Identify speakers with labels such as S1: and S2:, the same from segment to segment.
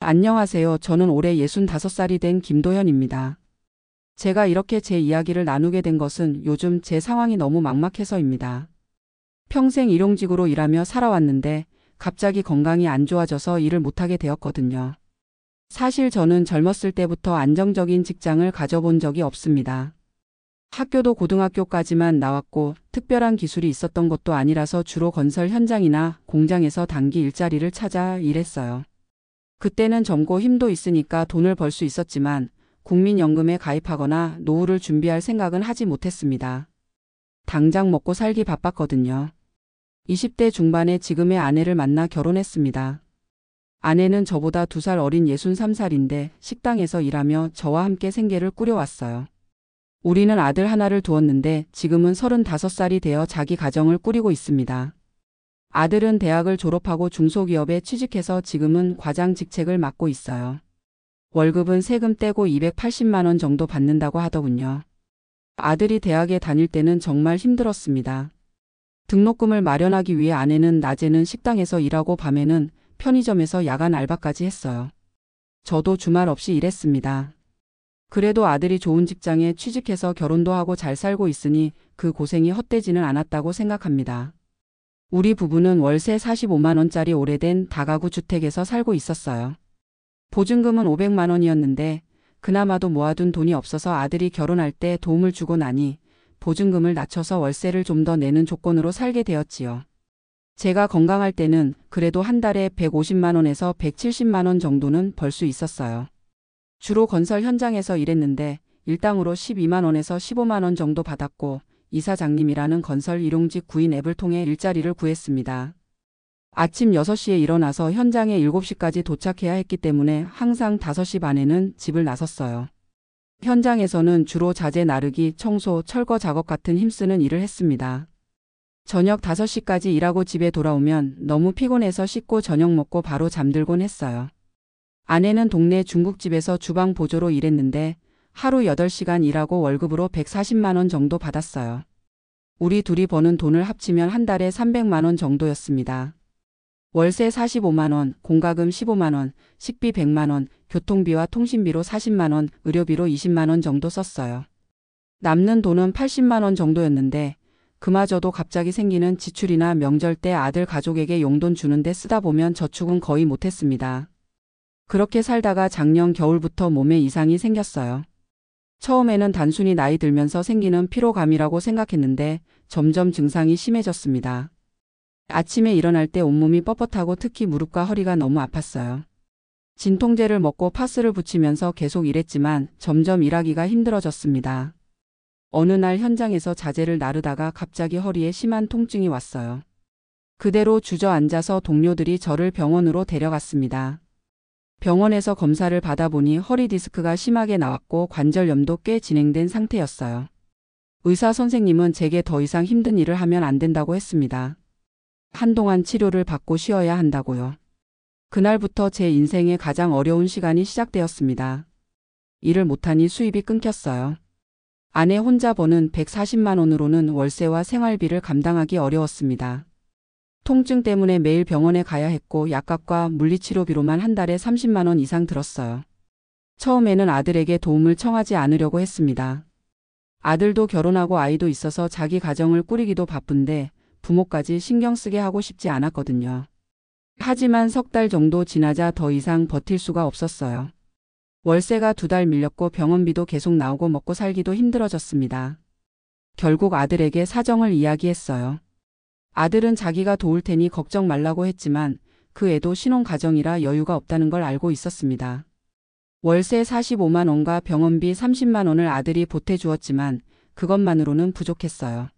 S1: 안녕하세요. 저는 올해 65살이 된 김도현입니다. 제가 이렇게 제 이야기를 나누게 된 것은 요즘 제 상황이 너무 막막해서입니다. 평생 일용직으로 일하며 살아왔는데 갑자기 건강이 안 좋아져서 일을 못하게 되었거든요. 사실 저는 젊었을 때부터 안정적인 직장을 가져본 적이 없습니다. 학교도 고등학교까지만 나왔고 특별한 기술이 있었던 것도 아니라서 주로 건설 현장이나 공장에서 단기 일자리를 찾아 일했어요. 그때는 젊고 힘도 있으니까 돈을 벌 수 있었지만 국민연금에 가입하거나 노후를 준비할 생각은 하지 못했습니다. 당장 먹고 살기 바빴거든요. 20대 중반에 지금의 아내를 만나 결혼했습니다. 아내는 저보다 2살 어린 63살인데 식당에서 일하며 저와 함께 생계를 꾸려왔어요. 우리는 아들 하나를 두었는데 지금은 35살이 되어 자기 가정을 꾸리고 있습니다. 아들은 대학을 졸업하고 중소기업에 취직해서 지금은 과장 직책을 맡고 있어요. 월급은 세금 떼고 280만 원 정도 받는다고 하더군요. 아들이 대학에 다닐 때는 정말 힘들었습니다. 등록금을 마련하기 위해 아내는 낮에는 식당에서 일하고 밤에는 편의점에서 야간 알바까지 했어요. 저도 주말 없이 일했습니다. 그래도 아들이 좋은 직장에 취직해서 결혼도 하고 잘 살고 있으니 그 고생이 헛되지는 않았다고 생각합니다. 우리 부부는 월세 45만 원짜리 오래된 다가구 주택에서 살고 있었어요. 보증금은 500만 원이었는데 그나마도 모아둔 돈이 없어서 아들이 결혼할 때 도움을 주고 나니 보증금을 낮춰서 월세를 좀 더 내는 조건으로 살게 되었지요. 제가 건강할 때는 그래도 한 달에 150만 원에서 170만 원 정도는 벌 수 있었어요. 주로 건설 현장에서 일했는데 일당으로 12만 원에서 15만 원 정도 받았고 이사장님이라는 건설 일용직 구인 앱을 통해 일자리를 구했습니다. 아침 6시에 일어나서 현장에 7시까지 도착해야 했기 때문에 항상 5시 반에는 집을 나섰어요. 현장에서는 주로 자재 나르기, 청소, 철거 작업 같은 힘쓰는 일을 했습니다. 저녁 5시까지 일하고 집에 돌아오면 너무 피곤해서 씻고 저녁 먹고 바로 잠들곤 했어요. 아내는 동네 중국집에서 주방 보조로 일했는데 하루 8시간 일하고 월급으로 140만 원 정도 받았어요. 우리 둘이 버는 돈을 합치면 한 달에 300만 원 정도였습니다. 월세 45만 원, 공과금 15만 원, 식비 100만 원, 교통비와 통신비로 40만 원, 의료비로 20만 원 정도 썼어요. 남는 돈은 80만 원 정도였는데 그마저도 갑자기 생기는 지출이나 명절 때 아들 가족에게 용돈 주는데 쓰다 보면 저축은 거의 못했습니다. 그렇게 살다가 작년 겨울부터 몸에 이상이 생겼어요. 처음에는 단순히 나이 들면서 생기는 피로감이라고 생각했는데 점점 증상이 심해졌습니다. 아침에 일어날 때 온몸이 뻣뻣하고 특히 무릎과 허리가 너무 아팠어요. 진통제를 먹고 파스를 붙이면서 계속 일했지만 점점 일하기가 힘들어졌습니다. 어느 날 현장에서 자재를 나르다가 갑자기 허리에 심한 통증이 왔어요. 그대로 주저앉아서 동료들이 저를 병원으로 데려갔습니다. 병원에서 검사를 받아보니 허리 디스크가 심하게 나왔고 관절염도 꽤 진행된 상태였어요. 의사 선생님은 제게 더 이상 힘든 일을 하면 안 된다고 했습니다. 한동안 치료를 받고 쉬어야 한다고요. 그날부터 제 인생의 가장 어려운 시간이 시작되었습니다. 일을 못하니 수입이 끊겼어요. 아내 혼자 버는 140만 원으로는 월세와 생활비를 감당하기 어려웠습니다. 통증 때문에 매일 병원에 가야 했고 약값과 물리치료비로만 한 달에 30만 원 이상 들었어요. 처음에는 아들에게 도움을 청하지 않으려고 했습니다. 아들도 결혼하고 아이도 있어서 자기 가정을 꾸리기도 바쁜데 부모까지 신경 쓰게 하고 싶지 않았거든요. 하지만 3달 정도 지나자 더 이상 버틸 수가 없었어요. 월세가 2달 밀렸고 병원비도 계속 나오고 먹고 살기도 힘들어졌습니다. 결국 아들에게 사정을 이야기했어요. 아들은 자기가 도울 테니 걱정 말라고 했지만 그 애도 신혼가정이라 여유가 없다는 걸 알고 있었습니다. 월세 45만 원과 병원비 30만 원을 아들이 보태주었지만 그것만으로는 부족했어요.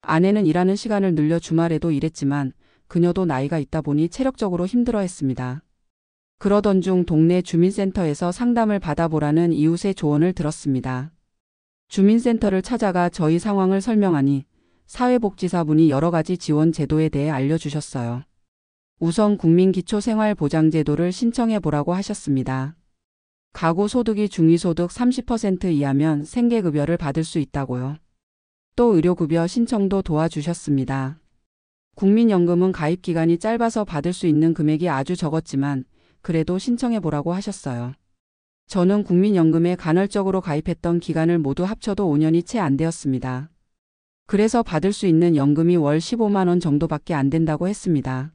S1: 아내는 일하는 시간을 늘려 주말에도 일했지만 그녀도 나이가 있다 보니 체력적으로 힘들어했습니다. 그러던 중 동네 주민센터에서 상담을 받아보라는 이웃의 조언을 들었습니다. 주민센터를 찾아가 저희 상황을 설명하니 사회복지사분이 여러 가지 지원 제도에 대해 알려주셨어요. 우선 국민기초생활보장제도를 신청해보라고 하셨습니다. 가구 소득이 중위소득 30% 이하면 생계급여를 받을 수 있다고요. 또 의료급여 신청도 도와주셨습니다. 국민연금은 가입기간이 짧아서 받을 수 있는 금액이 아주 적었지만 그래도 신청해보라고 하셨어요. 저는 국민연금에 간헐적으로 가입했던 기간을 모두 합쳐도 5년이 채 안 되었습니다. 그래서 받을 수 있는 연금이 월 15만 원 정도밖에 안 된다고 했습니다.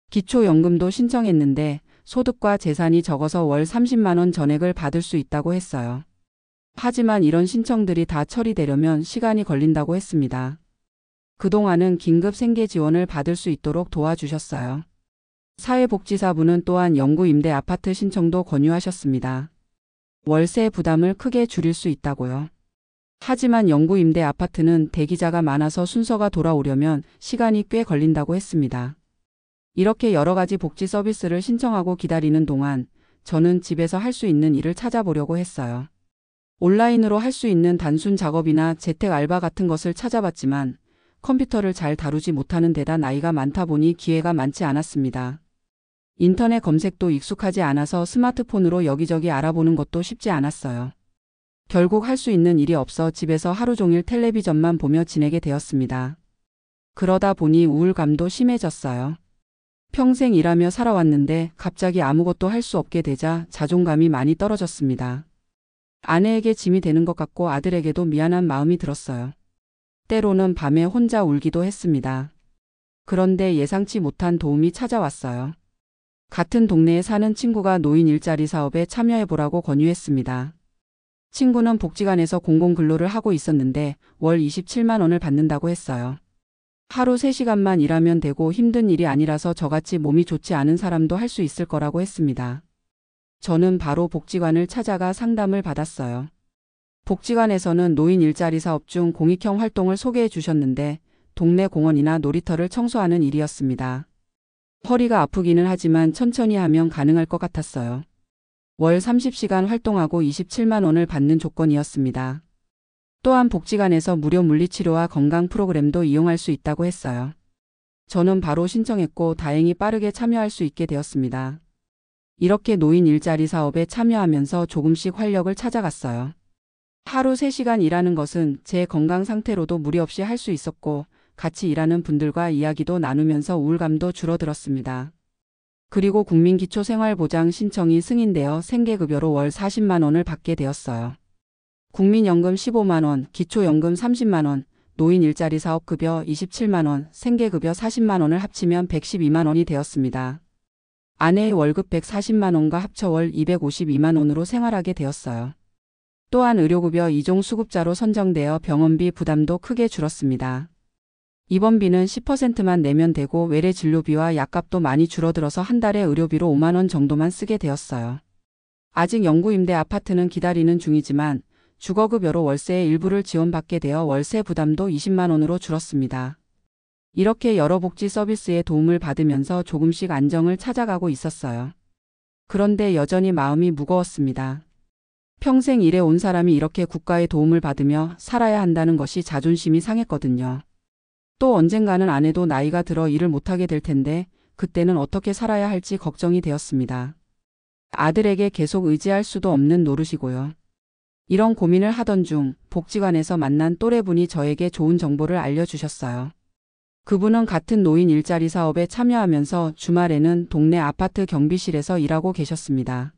S1: 기초연금도 신청했는데 소득과 재산이 적어서 월 30만 원 전액을 받을 수 있다고 했어요. 하지만 이런 신청들이 다 처리되려면 시간이 걸린다고 했습니다. 그동안은 긴급 생계 지원을 받을 수 있도록 도와주셨어요. 사회복지사분은 또한 영구임대 아파트 신청도 권유하셨습니다. 월세 부담을 크게 줄일 수 있다고요. 하지만 영구임대 아파트는 대기자가 많아서 순서가 돌아오려면 시간이 꽤 걸린다고 했습니다. 이렇게 여러 가지 복지 서비스를 신청하고 기다리는 동안 저는 집에서 할 수 있는 일을 찾아보려고 했어요. 온라인으로 할 수 있는 단순 작업이나 재택 알바 같은 것을 찾아봤지만 컴퓨터를 잘 다루지 못하는 데다 나이가 많다 보니 기회가 많지 않았습니다. 인터넷 검색도 익숙하지 않아서 스마트폰으로 여기저기 알아보는 것도 쉽지 않았어요. 결국 할 수 있는 일이 없어 집에서 하루 종일 텔레비전만 보며 지내게 되었습니다. 그러다 보니 우울감도 심해졌어요. 평생 일하며 살아왔는데 갑자기 아무것도 할 수 없게 되자 자존감이 많이 떨어졌습니다. 아내에게 짐이 되는 것 같고 아들에게도 미안한 마음이 들었어요. 때로는 밤에 혼자 울기도 했습니다. 그런데 예상치 못한 도움이 찾아왔어요. 같은 동네에 사는 친구가 노인 일자리 사업에 참여해보라고 권유했습니다. 친구는 복지관에서 공공근로를 하고 있었는데 월 27만 원을 받는다고 했어요. 하루 3시간만 일하면 되고 힘든 일이 아니라서 저같이 몸이 좋지 않은 사람도 할 수 있을 거라고 했습니다. 저는 바로 복지관을 찾아가 상담을 받았어요. 복지관에서는 노인 일자리 사업 중 공익형 활동을 소개해 주셨는데 동네 공원이나 놀이터를 청소하는 일이었습니다. 허리가 아프기는 하지만 천천히 하면 가능할 것 같았어요. 월 30시간 활동하고 27만 원을 받는 조건이었습니다. 또한 복지관에서 무료 물리치료와 건강 프로그램도 이용할 수 있다고 했어요. 저는 바로 신청했고 다행히 빠르게 참여할 수 있게 되었습니다. 이렇게 노인 일자리 사업에 참여하면서 조금씩 활력을 찾아갔어요. 하루 3시간 일하는 것은 제 건강 상태로도 무리 없이 할 수 있었고 같이 일하는 분들과 이야기도 나누면서 우울감도 줄어들었습니다. 그리고 국민기초생활보장 신청이 승인되어 생계급여로 월 40만 원을 받게 되었어요. 국민연금 15만 원, 기초연금 30만 원, 노인 일자리 사업급여 27만 원, 생계급여 40만 원을 합치면 112만 원이 되었습니다. 아내의 월급 140만 원과 합쳐 월 252만 원으로 생활하게 되었어요. 또한 의료급여 2종 수급자로 선정되어 병원비 부담도 크게 줄었습니다. 입원비는 10%만 내면 되고 외래 진료비와 약값도 많이 줄어들어서 한 달에 의료비로 5만 원 정도만 쓰게 되었어요. 아직 영구임대 아파트는 기다리는 중이지만 주거급여로 월세의 일부를 지원받게 되어 월세 부담도 20만 원으로 줄었습니다. 이렇게 여러 복지 서비스의 도움을 받으면서 조금씩 안정을 찾아가고 있었어요. 그런데 여전히 마음이 무거웠습니다. 평생 일해온 사람이 이렇게 국가의 도움을 받으며 살아야 한다는 것이 자존심이 상했거든요. 또 언젠가는 아내도 나이가 들어 일을 못하게 될 텐데 그때는 어떻게 살아야 할지 걱정이 되었습니다. 아들에게 계속 의지할 수도 없는 노릇이고요. 이런 고민을 하던 중 복지관에서 만난 또래분이 저에게 좋은 정보를 알려주셨어요. 그분은 같은 노인 일자리 사업에 참여하면서 주말에는 동네 아파트 경비실에서 일하고 계셨습니다.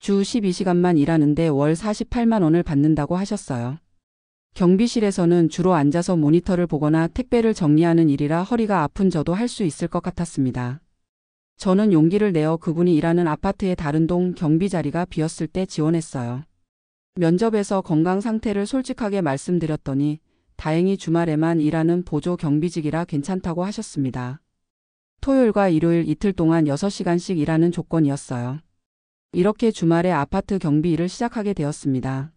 S1: 주 12시간만 일하는데 월 48만 원을 받는다고 하셨어요. 경비실에서는 주로 앉아서 모니터를 보거나 택배를 정리하는 일이라 허리가 아픈 저도 할 수 있을 것 같았습니다. 저는 용기를 내어 그분이 일하는 아파트의 다른 동 경비 자리가 비었을 때 지원했어요. 면접에서 건강 상태를 솔직하게 말씀드렸더니 다행히 주말에만 일하는 보조 경비직이라 괜찮다고 하셨습니다. 토요일과 일요일 이틀 동안 6시간씩 일하는 조건이었어요. 이렇게 주말에 아파트 경비 일을 시작하게 되었습니다.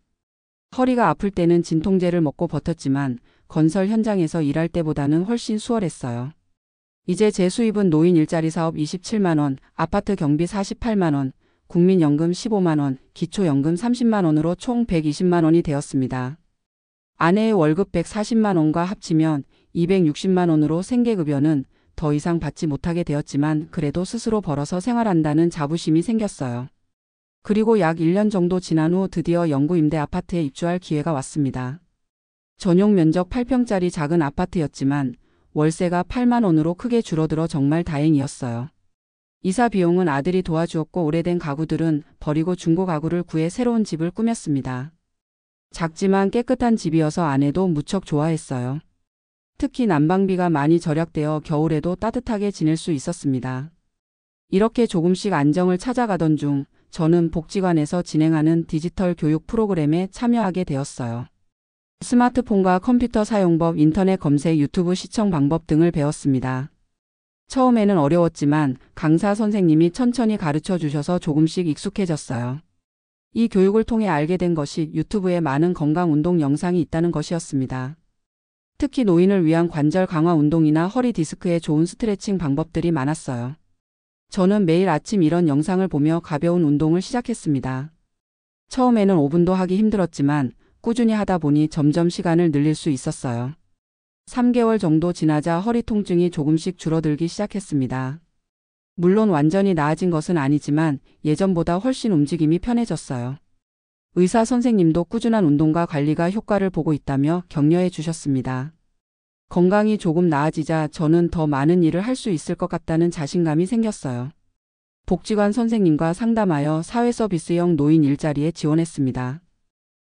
S1: 허리가 아플 때는 진통제를 먹고 버텼지만 건설 현장에서 일할 때보다는 훨씬 수월했어요. 이제 제 수입은 노인 일자리 사업 27만 원, 아파트 경비 48만 원, 국민연금 15만 원, 기초연금 30만 원으로 총 120만 원이 되었습니다. 아내의 월급 140만 원과 합치면 260만 원으로 생계급여는 더 이상 받지 못하게 되었지만 그래도 스스로 벌어서 생활한다는 자부심이 생겼어요. 그리고 약 1년 정도 지난 후 드디어 영구임대 아파트에 입주할 기회가 왔습니다. 전용 면적 8평짜리 작은 아파트였지만 월세가 8만 원으로 크게 줄어들어 정말 다행이었어요. 이사 비용은 아들이 도와주었고 오래된 가구들은 버리고 중고 가구를 구해 새로운 집을 꾸몄습니다. 작지만 깨끗한 집이어서 아내도 무척 좋아했어요. 특히 난방비가 많이 절약되어 겨울에도 따뜻하게 지낼 수 있었습니다. 이렇게 조금씩 안정을 찾아가던 중 저는 복지관에서 진행하는 디지털 교육 프로그램에 참여하게 되었어요. 스마트폰과 컴퓨터 사용법, 인터넷 검색, 유튜브 시청 방법 등을 배웠습니다. 처음에는 어려웠지만 강사 선생님이 천천히 가르쳐 주셔서 조금씩 익숙해졌어요. 이 교육을 통해 알게 된 것이 유튜브에 많은 건강 운동 영상이 있다는 것이었습니다. 특히 노인을 위한 관절 강화 운동이나 허리 디스크에 좋은 스트레칭 방법들이 많았어요. 저는 매일 아침 이런 영상을 보며 가벼운 운동을 시작했습니다. 처음에는 5분도 하기 힘들었지만 꾸준히 하다 보니 점점 시간을 늘릴 수 있었어요. 3개월 정도 지나자 허리 통증이 조금씩 줄어들기 시작했습니다. 물론 완전히 나아진 것은 아니지만 예전보다 훨씬 움직임이 편해졌어요. 의사 선생님도 꾸준한 운동과 관리가 효과를 보고 있다며 격려해 주셨습니다. 건강이 조금 나아지자 저는 더 많은 일을 할 수 있을 것 같다는 자신감이 생겼어요. 복지관 선생님과 상담하여 사회서비스형 노인 일자리에 지원했습니다.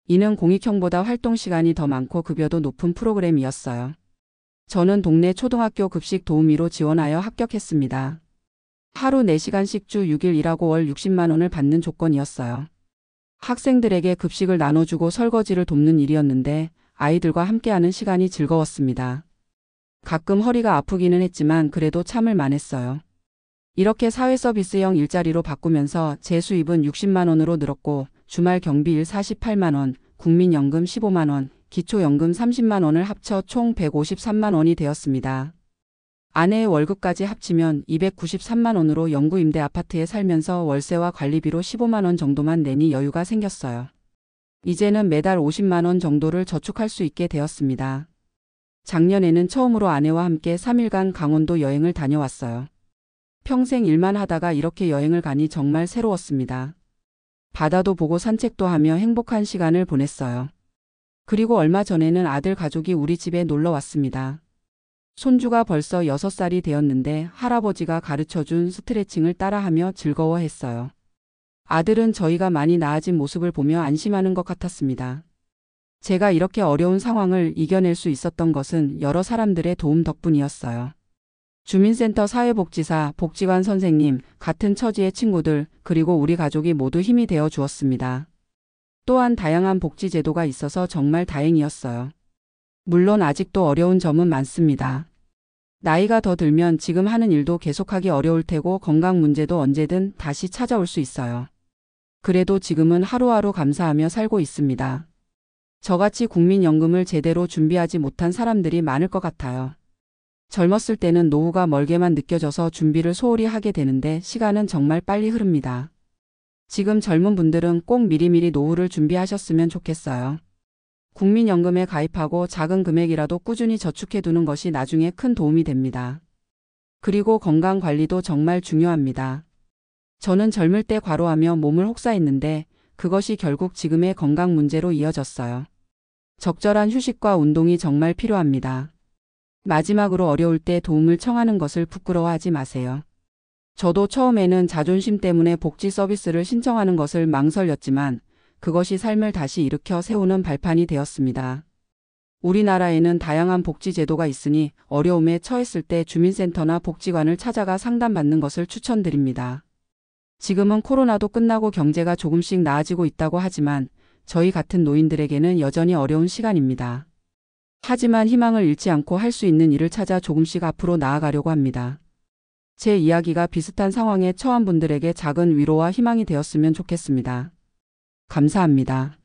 S1: 이는 공익형보다 활동 시간이 더 많고 급여도 높은 프로그램이었어요. 저는 동네 초등학교 급식 도우미로 지원하여 합격했습니다. 하루 4시간씩 주 6일 일하고 월 60만 원을 받는 조건이었어요. 학생들에게 급식을 나눠주고 설거지를 돕는 일이었는데 아이들과 함께하는 시간이 즐거웠습니다. 가끔 허리가 아프기는 했지만 그래도 참을 만했어요. 이렇게 사회서비스형 일자리로 바꾸면서 제 수입은 60만 원으로 늘었고 주말 경비 일 48만 원, 국민연금 15만 원, 기초연금 30만 원을 합쳐 총 153만 원이 되었습니다. 아내의 월급까지 합치면 293만 원으로 영구 임대 아파트에 살면서 월세와 관리비로 15만 원 정도만 내니 여유가 생겼어요. 이제는 매달 50만 원 정도를 저축할 수 있게 되었습니다. 작년에는 처음으로 아내와 함께 3일간 강원도 여행을 다녀왔어요. 평생 일만 하다가 이렇게 여행을 가니 정말 새로웠습니다. 바다도 보고 산책도 하며 행복한 시간을 보냈어요. 그리고 얼마 전에는 아들 가족이 우리 집에 놀러 왔습니다. 손주가 벌써 6살이 되었는데 할아버지가 가르쳐준 스트레칭을 따라하며 즐거워했어요. 아들은 저희가 많이 나아진 모습을 보며 안심하는 것 같았습니다. 제가 이렇게 어려운 상황을 이겨낼 수 있었던 것은 여러 사람들의 도움 덕분이었어요. 주민센터 사회복지사, 복지관 선생님, 같은 처지의 친구들, 그리고 우리 가족이 모두 힘이 되어 주었습니다. 또한 다양한 복지 제도가 있어서 정말 다행이었어요. 물론 아직도 어려운 점은 많습니다. 나이가 더 들면 지금 하는 일도 계속하기 어려울 테고 건강 문제도 언제든 다시 찾아올 수 있어요. 그래도 지금은 하루하루 감사하며 살고 있습니다. 저같이 국민연금을 제대로 준비하지 못한 사람들이 많을 것 같아요. 젊었을 때는 노후가 멀게만 느껴져서 준비를 소홀히 하게 되는데 시간은 정말 빨리 흐릅니다. 지금 젊은 분들은 꼭 미리미리 노후를 준비하셨으면 좋겠어요. 국민연금에 가입하고 작은 금액이라도 꾸준히 저축해두는 것이 나중에 큰 도움이 됩니다. 그리고 건강관리도 정말 중요합니다. 저는 젊을 때 과로하며 몸을 혹사했는데 그것이 결국 지금의 건강 문제로 이어졌어요. 적절한 휴식과 운동이 정말 필요합니다. 마지막으로 어려울 때 도움을 청하는 것을 부끄러워하지 마세요. 저도 처음에는 자존심 때문에 복지 서비스를 신청하는 것을 망설였지만 그것이 삶을 다시 일으켜 세우는 발판이 되었습니다. 우리나라에는 다양한 복지 제도가 있으니 어려움에 처했을 때 주민센터나 복지관을 찾아가 상담받는 것을 추천드립니다. 지금은 코로나도 끝나고 경제가 조금씩 나아지고 있다고 하지만 저희 같은 노인들에게는 여전히 어려운 시간입니다. 하지만 희망을 잃지 않고 할 수 있는 일을 찾아 조금씩 앞으로 나아가려고 합니다. 제 이야기가 비슷한 상황에 처한 분들에게 작은 위로와 희망이 되었으면 좋겠습니다. 감사합니다.